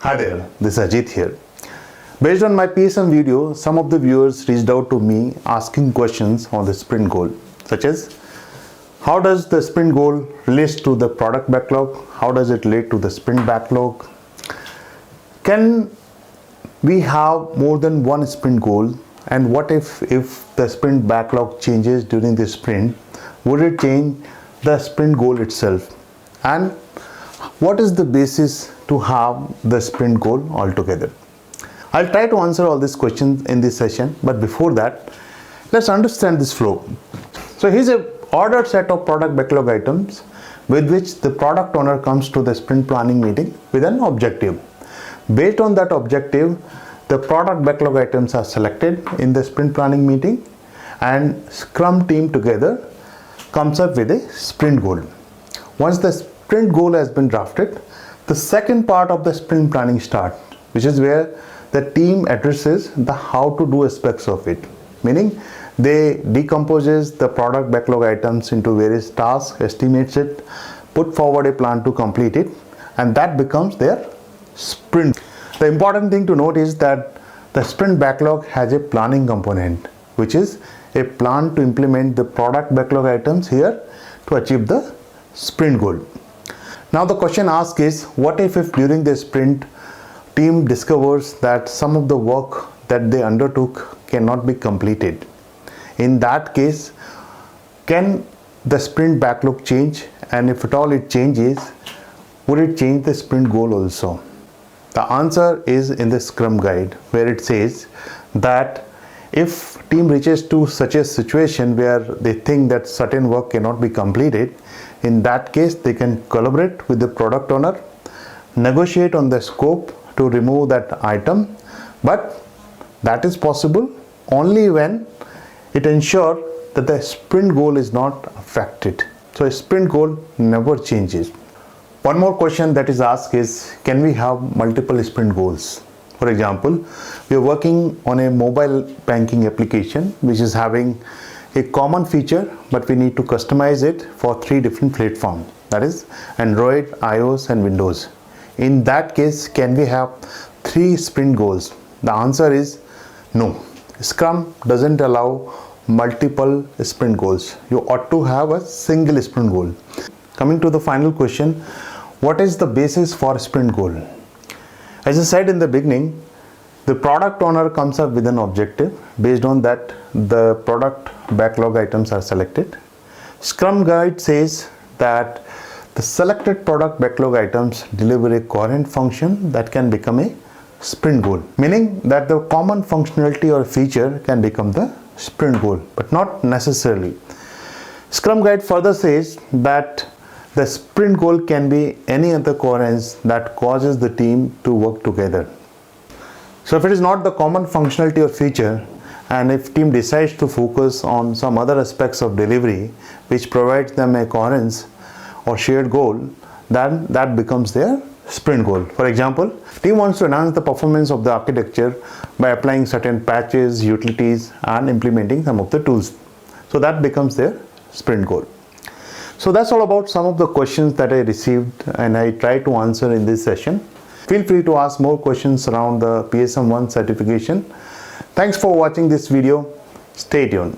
Hi there, this is Ajit here. Based on my PSM video, some of the viewers reached out to me asking questions on the sprint goal, such as how does the sprint goal relate to the product backlog? How does it relate to the sprint backlog? Can we have more than one sprint goal? And what if the sprint backlog changes during the sprint? Would it change the sprint goal itself? And what is the basis to have the sprint goal altogether? I'll try to answer all these questions in this session, but before that, let's understand this flow. So here's a ordered set of product backlog items with which the product owner comes to the sprint planning meeting with an objective. Based on that objective, the product backlog items are selected in the sprint planning meeting, and Scrum team together comes up with a sprint goal. Once the sprint goal has been drafted, the second part of the sprint planning starts, which is where the team addresses the how to do aspects of it, meaning they decomposes the product backlog items into various tasks, estimates it, put forward a plan to complete it, and that becomes their sprint. The important thing to note is that the sprint backlog has a planning component, which is a plan to implement the product backlog items here to achieve the sprint goal. Now the question asked is, what if during the sprint team discovers that some of the work that they undertook cannot be completed? In that case, can the sprint backlog change? And if at all it changes, would it change the sprint goal also? The answer is in the Scrum guide, where it says that if team reaches to such a situation where they think that certain work cannot be completed, in that case they can collaborate with the product owner, negotiate on the scope to remove that item, but that is possible only when it ensures that the sprint goal is not affected. So a sprint goal never changes. One more question that is asked is, can we have multiple sprint goals? For example, we are working on a mobile banking application which is having a common feature, but we need to customize it for 3 different platforms, that is Android, iOS and Windows. In that case, can we have 3 sprint goals? The answer is no. Scrum doesn't allow multiple sprint goals. You ought to have a single sprint goal. Coming to the final question, what is the basis for sprint goal? As I said in the beginning, the product owner comes up with an objective. Based on that, the product backlog items are selected. Scrum guide says that the selected product backlog items deliver a coherent function that can become a sprint goal, meaning that the common functionality or feature can become the sprint goal, but not necessarily. Scrum guide further says that the sprint goal can be any other coherence that causes the team to work together. So if it is not the common functionality or feature, and if team decides to focus on some other aspects of delivery which provides them a coherence or shared goal, then that becomes their sprint goal. For example, team wants to enhance the performance of the architecture by applying certain patches, utilities and implementing some of the tools. So that becomes their sprint goal. So that's all about some of the questions that I received and I tried to answer in this session. Feel free to ask more questions around the PSM1 certification. Thanks for watching this video. Stay tuned.